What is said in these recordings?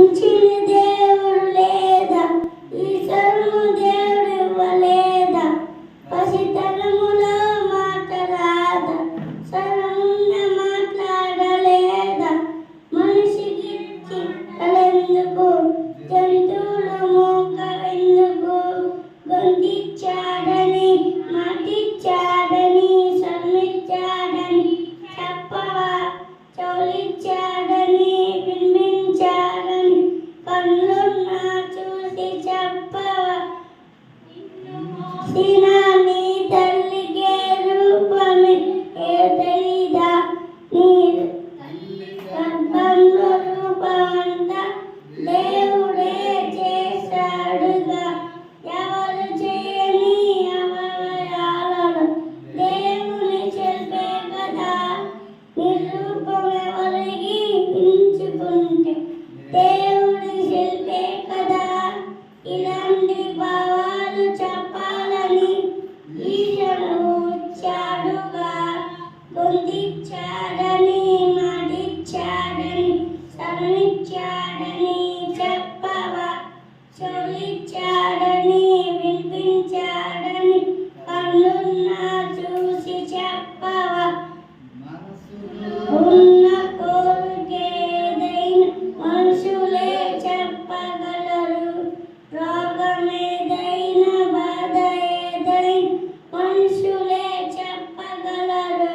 దేవుడు లేదా, ఈశ్వరుడు దేవుడు ఇవ్వలేదా, పసితనములో మాట్లాడదా, స్వరమున్న మాట్లాడలేదా, మనిషికి చిక్కలెందుకు, జంతువుల మోకలెందుకు, గొంతిచ్చాడని మాటిచ్చాడని శ్రమించాడని చెప్పవా, చౌలిచ్చాడని వినిపించాడని కళ్ళున్నా చూసి చెప్పవా, నీ తల్లికే రూపమే తెలీదా, నీ గర్భంలో రూపమంతా దేవుడే చేశాడుగా, ఎవరు చేయని అవయవాలను దేవుని చెప్పే కదా, నిరూపం ఎవరికి ఎంచుకుంటే దేవుడి శిల్పే కదా, ఇలాంటి భావాలు చెప్పాలని ఈశ్వరుడు వచ్చాడుగా, పొందిచ్చాడని మాటిచ్చాడని శ్రమించాడని చెప్పవా, చౌలిచ్చాడని వినిపించాడని కళ్ళున్నా చూసి చెప్పవా, ఉన్న కోరికేదైనా మనుషులే చెప్పగలరు, రోగమేదైనా బాధ ఏదైనా మనుషులే చెప్పగలరు,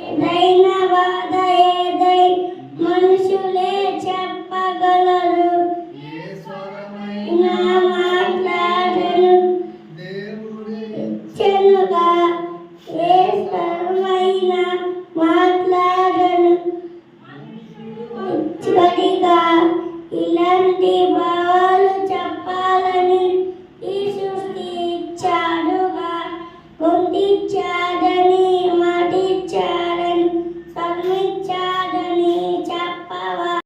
ఏదైనా బాధ ఏదైనా మనుషులే చెప్పగలరు, నా మాట్లాడను ఇచ్చెనుగా, ఏ స్వరమైనా మాట్లాడను ఇచ్చడిగా, ఇలాంటి